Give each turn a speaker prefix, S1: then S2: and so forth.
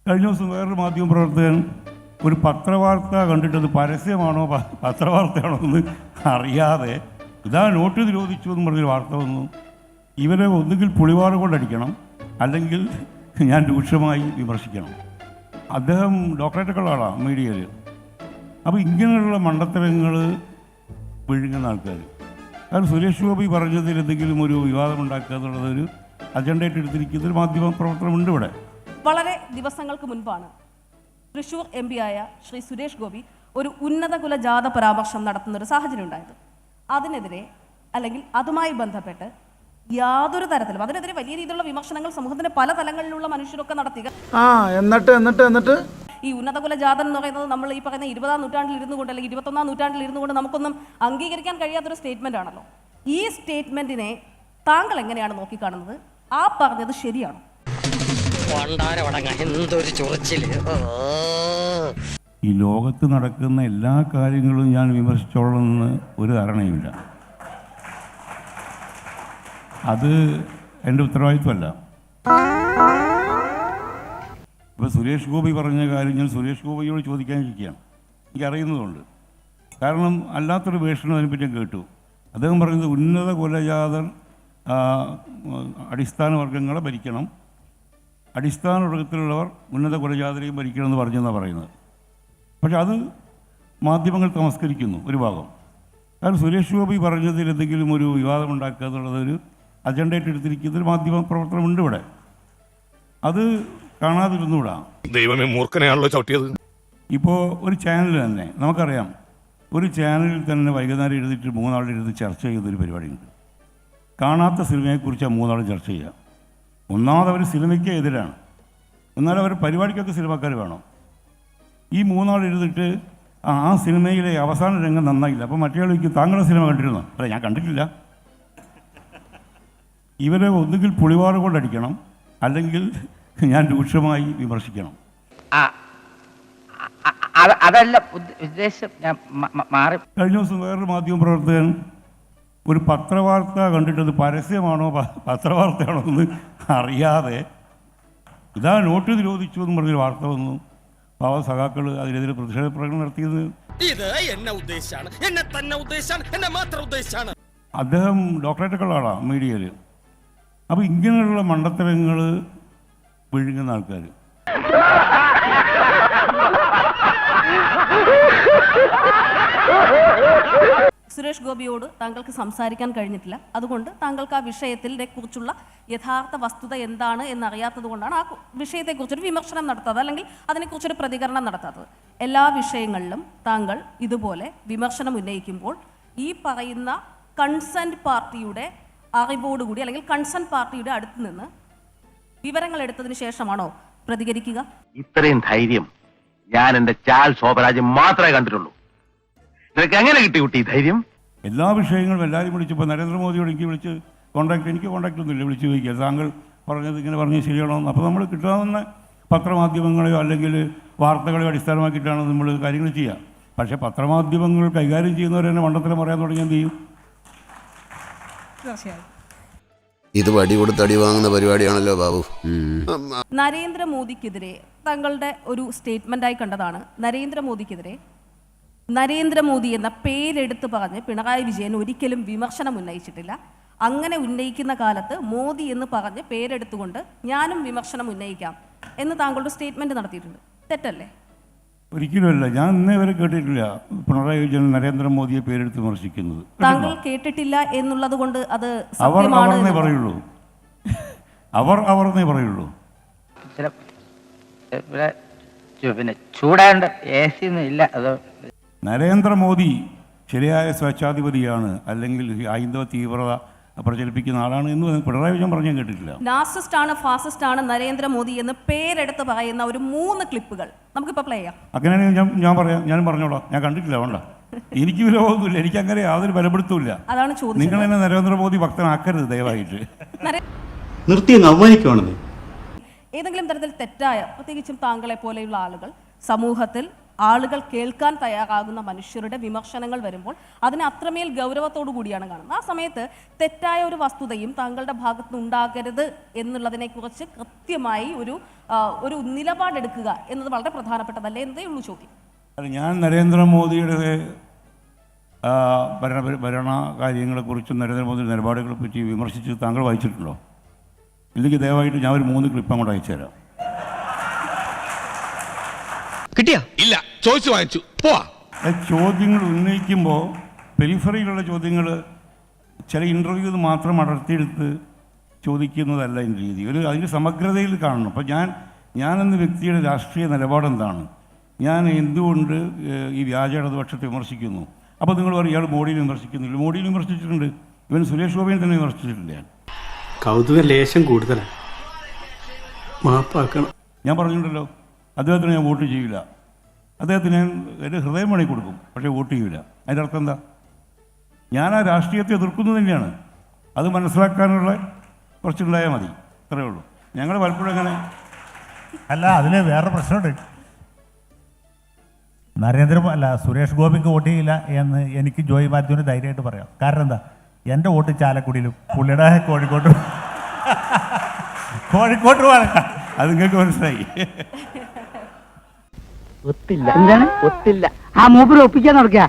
S1: കഴിഞ്ഞ ദിവസം വേറൊരു മാധ്യമപ്രവർത്തകൻ ഒരു പത്രവാർത്ത കണ്ടിട്ടത് പരസ്യമാണോ പത്രവാർത്തയാണോ എന്ന് അറിയാതെ ഇതാ നോട്ട് നിരോധിച്ചു എന്ന് പറഞ്ഞൊരു വാർത്ത വന്നു. ഇവരെ ഒന്നുകിൽ പുളിവാറ് കൊണ്ടടിക്കണം, അല്ലെങ്കിൽ ഞാൻ രൂക്ഷമായി വിമർശിക്കണം. അദ്ദേഹം ഡോക്ടറേറ്റൊക്കെ ഉള്ള ആളാണ് മീഡിയയിൽ. അപ്പോൾ ഇങ്ങനെയുള്ള മണ്ടത്തരങ്ങൾ വിഴുങ്ങുന്ന ആൾക്കാർ, കാരണം സുരേഷ് ഗോപി പറഞ്ഞതിൽ എന്തെങ്കിലും ഒരു വിവാദമുണ്ടാക്കുക എന്നുള്ളതൊരു അജണ്ടയായിട്ട് എടുത്തിരിക്കുന്ന ഒരു മാധ്യമ പ്രവർത്തനമുണ്ട് ഇവിടെ.
S2: വളരെ ദിവസങ്ങൾക്ക് മുൻപാണ് തൃശൂർ എം പി ആയ ശ്രീ സുരേഷ് ഗോപി ഒരു ഉന്നത കുല ജാഥ പരാമർശം നടത്തുന്ന ഒരു സാഹചര്യം ഉണ്ടായത്. അതിനെതിരെ അല്ലെങ്കിൽ അതുമായി ബന്ധപ്പെട്ട് യാതൊരു തരത്തിലും അതിനെതിരെ വലിയ രീതിയിലുള്ള വിമർശനങ്ങൾ സമൂഹത്തിന്റെ പല തലങ്ങളിലുള്ള മനുഷ്യരൊക്കെ നടത്തുക.
S3: എന്നിട്ട്
S2: ഈ ഉന്നത കുല ജാഥ എന്ന് പറയുന്നത് നമ്മൾ ഈ പറയുന്ന 20-ാം നൂറ്റാണ്ടിൽ ഇരുന്നു കൊണ്ട് അല്ലെങ്കിൽ 21-ാം നൂറ്റാണ്ടിൽ ഇരുന്നു കൊണ്ട് നമുക്കൊന്നും അംഗീകരിക്കാൻ കഴിയാത്തൊരു സ്റ്റേറ്റ്മെന്റ് ആണല്ലോ. ഈ സ്റ്റേറ്റ്മെന്റിനെ താങ്കൾ എങ്ങനെയാണ് നോക്കിക്കാണുന്നത്? ആ പറഞ്ഞത് ശരിയാണോ?
S1: ഈ ലോകത്ത് നടക്കുന്ന എല്ലാ കാര്യങ്ങളും ഞാൻ വിമർശിച്ചോളണമെന്ന് ഒരു ധാരണയുമില്ല. അത് എൻ്റെ ഉത്തരവാദിത്വമല്ല. ഇപ്പോൾ സുരേഷ് ഗോപി പറഞ്ഞ കാര്യം ഞാൻ സുരേഷ് ഗോപിയോട് ചോദിക്കാനിരിക്കുകയാണ്, എനിക്കറിയുന്നതുകൊണ്ട്. കാരണം അല്ലാത്തൊരു വേഷണം അതിനെപ്പറ്റി ഞാൻ കേട്ടു. അദ്ദേഹം പറയുന്നത് ഉന്നത കുലജാതർ അടിസ്ഥാന വർഗങ്ങളെ ഭരിക്കണം, അടിസ്ഥാന വർഗത്തിലുള്ളവർ ഉന്നത കുലജാതരെയും ഭരിക്കണമെന്ന് പറഞ്ഞെന്നാണ് പറയുന്നത്. പക്ഷെ അത് മാധ്യമങ്ങൾ തമസ്കരിക്കുന്നു ഒരു ഭാഗം. കാരണം സുരേഷ് ഗോപി പറഞ്ഞതിൽ എന്തെങ്കിലും ഒരു വിവാദമുണ്ടാക്കുക എന്നുള്ളതൊരു അജണ്ടയായിട്ട് എടുത്തിരിക്കുന്ന ഒരു മാധ്യമ പ്രവർത്തനമുണ്ട് ഇവിടെ. അത് കാണാതിരുന്നുകൂടാ.
S4: ദൈവമേ, മൂർഖനെയാണല്ലോ ചവിട്ടിയത്.
S1: ഇപ്പോൾ ഒരു ചാനൽ തന്നെ നമുക്കറിയാം, ഒരു ചാനലിൽ തന്നെ വൈകുന്നേരം എഴുതിയിട്ട് 3 നാൾ എഴുതി ചർച്ച ചെയ്യുന്നൊരു പരിപാടിയുണ്ട്. കാണാത്ത സിനിമയെക്കുറിച്ച് 3 നാൾ ചർച്ച ചെയ്യുക. ഒന്നാമത് അവർ സിനിമയ്ക്ക് എതിരാണ്, എന്നാൽ അവർ പരിപാടിക്കൊക്കെ സിനിമക്കാർ വേണം. ഈ 3 നാൾ എഴുതിയിട്ട് ആ സിനിമയിലെ അവസാന രംഗം നന്നായില്ല, അപ്പോൾ മറ്റേ ചോദിക്കും താങ്കളുടെ സിനിമ കണ്ടിരുന്നോ? അല്ല, ഞാൻ കണ്ടിട്ടില്ല. ഇവരെ ഒന്നുകിൽ പുളിവാറ് കൊണ്ടടിക്കണം, അല്ലെങ്കിൽ ഞാൻ രൂക്ഷമായി വിമർശിക്കണം.
S3: അതല്ല ഉദ്ദേശം. ഞാൻ മാറി.
S1: കഴിഞ്ഞ ദിവസം വേറൊരു മാധ്യമപ്രവർത്തകൻ ഒരു പത്രവാർത്ത കണ്ടിട്ടത് പരസ്യമാണോ പത്രവാർത്തയാണോ എന്ന് അറിയാതെ ഇതാ നോട്ട് നിരോധിച്ചു എന്ന് പറഞ്ഞൊരു വാർത്ത വന്നു. പാവ സഖാക്കൾ അതിനെതിരെ പ്രതിഷേധ പ്രകടനം നടത്തിയത് അദ്ദേഹം ഡോക്ടറേറ്റൊക്കെ ഉള്ള ആളാണ് മീഡിയയിൽ. അപ്പോൾ ഇങ്ങനെയുള്ള മണ്ടത്തരങ്ങൾ വിഴുങ്ങുന്ന ആൾക്കാർ.
S2: സുരേഷ് ഗോപിയോട് താങ്കൾക്ക് സംസാരിക്കാൻ കഴിഞ്ഞിട്ടില്ല, അതുകൊണ്ട് താങ്കൾക്ക് ആ വിഷയത്തിനെ കുറിച്ചുള്ള യഥാർത്ഥ വസ്തുത എന്താണ് എന്നറിയാത്തത് കൊണ്ടാണ് ആ വിഷയത്തെക്കുറിച്ചൊരു വിമർശനം നടത്താത്തത്, അല്ലെങ്കിൽ അതിനെക്കുറിച്ചൊരു പ്രതികരണം നടത്താത്തത്. എല്ലാ വിഷയങ്ങളിലും താങ്കൾ ഇതുപോലെ വിമർശനം ഉന്നയിക്കുമ്പോൾ ഈ പറയുന്ന കൺസേൺഡ് പാർട്ടിയുടെ അറിവോടുകൂടി അല്ലെങ്കിൽ കൺസേൺ പാർട്ടിയുടെ അടുത്ത് നിന്ന് വിവരങ്ങൾ എടുത്തതിന് ശേഷമാണോ പ്രതികരിക്കുക?
S5: ഇത്രയും ധൈര്യം ഞാൻ എന്റെ ചാൽ ശോഭരാജ് മാത്രമേ കണ്ടിട്ടുള്ളൂ. നിനക്ക് എങ്ങനെ കിട്ടി കുട്ടി ധൈര്യം?
S1: എല്ലാ വിഷയങ്ങളും എല്ലാവരും വിളിച്ചപ്പോൾ നരേന്ദ്രമോദിയോട് എനിക്ക് എനിക്ക് കോൺടാക്റ്റ് ഒന്നുമില്ല, വിളിച്ച് ചോദിക്കുക താങ്കൾ പറഞ്ഞത് ഇങ്ങനെ പറഞ്ഞത് ശരിയാണോ എന്ന്. അപ്പോൾ നമ്മൾ കിട്ടാവുന്ന പത്രമാധ്യമങ്ങളെയോ അല്ലെങ്കിൽ വാർത്തകളെയോ അടിസ്ഥാനമാക്കിയിട്ടാണ് നമ്മൾ കാര്യങ്ങൾ ചെയ്യുക. പക്ഷേ പത്രമാധ്യമങ്ങൾ കൈകാര്യം ചെയ്യുന്നവർ തന്നെ മണ്ടത്തരം പറയാൻ തുടങ്ങിയാൽ എന്ത് ചെയ്യും?
S6: ഇത് വടി കൊടുത്ത് അടി വാങ്ങുന്ന പരിപാടിയാണല്ലോ ബാബു.
S2: നരേന്ദ്രമോദിക്കെതിരെ താങ്കളുടെ ഒരു സ്റ്റേറ്റ്മെന്റായി കണ്ടതാണ്. നരേന്ദ്രമോദി എന്ന പേരെടുത്ത് പറഞ്ഞ് പിണറായി വിജയൻ ഒരിക്കലും വിമർശനം ഉന്നയിച്ചിട്ടില്ല. അങ്ങനെ ഉന്നയിക്കുന്ന കാലത്ത് മോദി എന്ന് പറഞ്ഞ് പേരെടുത്തുകൊണ്ട് ഞാനും വിമർശനം ഉന്നയിക്കാം എന്ന് താങ്കളുടെ സ്റ്റേറ്റ്മെന്റ് നടത്തിയിട്ടുണ്ട്. തെറ്റല്ലേ?
S1: ഒരിക്കലുമല്ല. ഞാൻ ഇന്നേ വരെ കേട്ടിട്ടില്ല പിണറായി വിജയൻ നരേന്ദ്രമോദിയെ പേരെടുത്ത് വിമർശിക്കുന്നത്.
S2: താങ്കൾ കേട്ടിട്ടില്ല എന്നുള്ളത് കൊണ്ട് അത്
S1: അവർന്നേ പറയുള്ളൂ. അവർന്നേ പറയുള്ളൂ.
S3: പിന്നെ ചൂടാണ്ട് AC ഒന്നും ഇല്ല. അത്
S1: നരേന്ദ്രമോദി ശരിയായ സ്വേച്ഛാധിപതിയാണ്, അല്ലെങ്കിൽ ഹൈന്ദവ തീവ്രത പ്രചരിപ്പിക്കുന്ന ആളാണ് എന്ന് പിണറായി വിജയൻ പറഞ്ഞാൽ കേട്ടിട്ടില്ല.
S2: നാസിസ്റ്റ് ആണ്, ഫാസിസ്റ്റ് ആണ് നരേന്ദ്രമോദി എന്ന് പേരെടുത്ത് പറയുന്ന ഒരു 3 ക്ലിപ്പുകൾ നമുക്കിപ്പോൾ പ്ലേ ചെയ്യാം.
S1: അങ്ങനെയാണെങ്കിൽ ഞാൻ പറഞ്ഞോളാം. ഞാൻ കണ്ടിട്ടില്ല, വേണ്ട. എനിക്ക് വിരോധമൊന്നുമില്ല, എനിക്ക് അങ്ങനെ യാതൊരു ബലപ്പെടുത്തുമില്ല.
S2: അതാണ് ചോദ്യം.
S1: നിങ്ങൾ എന്നെ നരേന്ദ്രമോദി ഭക്തനാക്കരുത് ദയവായിട്ട്.
S7: നിർത്തി അവമാനിക്കുവാണെന്ന്.
S2: ഏതെങ്കിലും തരത്തിൽ തെറ്റായ, പ്രത്യേകിച്ചും താങ്കളെ പോലെയുള്ള ആളുകൾ സമൂഹത്തിൽ ആളുകൾ കേൾക്കാൻ തയ്യാറാകുന്ന മനുഷ്യരുടെ വിമർശനങ്ങൾ വരുമ്പോൾ അതിനെ അത്രമേൽ ഗൗരവത്തോടു കൂടിയാണ് കാണുന്നത്. ആ സമയത്ത് തെറ്റായ ഒരു വസ്തുതയും താങ്കളുടെ ഭാഗത്ത് ഉണ്ടാകരുത് എന്നുള്ളതിനെക്കുറിച്ച് കൃത്യമായി ഒരു നിലപാടെടുക്കുക എന്നത് വളരെ പ്രധാനപ്പെട്ടതല്ലേ എന്നതേ ഉള്ളൂ ചോദ്യം.
S1: ഞാൻ നരേന്ദ്രമോദിയുടെ ഭരണ കാര്യങ്ങളെക്കുറിച്ചും നരേന്ദ്രമോദിയുടെ നിലപാടുകളെ പറ്റി വിമർശിച്ച് താങ്കൾ വായിച്ചിട്ടുണ്ടോ? ഇല്ലെങ്കിൽ ദയവായിട്ട് ഞാൻ ഒരു 3 ക്ലിപ്പ് അങ്ങോട്ട് അയച്ചു തരാം.
S4: കിട്ടിയാ ഇല്ല, ചോദിച്ചു വാങ്ങിച്ചു പോവാ.
S1: ചോദ്യങ്ങൾ ഉന്നയിക്കുമ്പോൾ പെരിഫറിയിലുള്ള ചോദ്യങ്ങൾ ചില ഇൻ്റർവ്യൂ മാത്രം അടർത്തിയെടുത്ത് ചോദിക്കുന്നതല്ല എൻ്റെ രീതി. അതിൻ്റെ സമഗ്രതയിൽ കാണണം. അപ്പോൾ ഞാനെന്ന വ്യക്തിയുടെ രാഷ്ട്രീയ നിലപാടെന്താണ്, ഞാൻ എന്തുകൊണ്ട് ഈ വ്യാജ ഇടതുപക്ഷത്തെ വിമർശിക്കുന്നു. അപ്പോൾ നിങ്ങൾ പറയും ഇയാൾ മോഡിയെ വിമർശിക്കുന്നില്ല. മോഡിയെ വിമർശിച്ചിട്ടുണ്ട്, ഇവൻ സുരേഷ് ഗോപിയെ തന്നെ വിമർശിച്ചിട്ടില്ല. ഞാൻ
S7: കൗതുക ലേശം കൂടുതലാണ്, മാപ്പാക്കണം.
S1: ഞാൻ പറഞ്ഞിട്ടുണ്ടല്ലോ, അദ്ദേഹത്തിന് ഞാൻ വോട്ട് ചെയ്യില്ല. അദ്ദേഹത്തിന് ഞാൻ എൻ്റെ ഹൃദയം വേണമെങ്കിൽ കൊടുക്കും, പക്ഷേ വോട്ട് ചെയ്യില്ല. അതിൻ്റെ അർത്ഥം എന്താ? ഞാൻ ആ രാഷ്ട്രീയത്തെ എതിർക്കുന്നത് തന്നെയാണ്. അത് മനസ്സിലാക്കാനുള്ള കുറച്ചുണ്ടായാൽ മതി, അത്രയേ ഉള്ളൂ. ഞങ്ങൾ പലപ്പോഴും അങ്ങനെ
S8: അല്ല, അതിൽ വേറെ പ്രശ്നമുണ്ട്. സുരേഷ് ഗോപിക്ക് വോട്ട് ചെയ്യില്ല എന്ന് എനിക്ക് ജോയ് മാത്യുവിന് ധൈര്യമായിട്ട് പറയാം. കാരണം എന്താ, എൻ്റെ വോട്ട് ചാലക്കുടിയിലും പുള്ളിയുടെ കോഴിക്കോട്ടും
S1: അത് നിങ്ങൾക്ക് മനസ്സിലായി.
S3: ഒത്തില്ല, എന്താണ് ഒത്തില്ല? ആ മൂപ്പര് ഒപ്പിക്കാൻ നടക്കുക.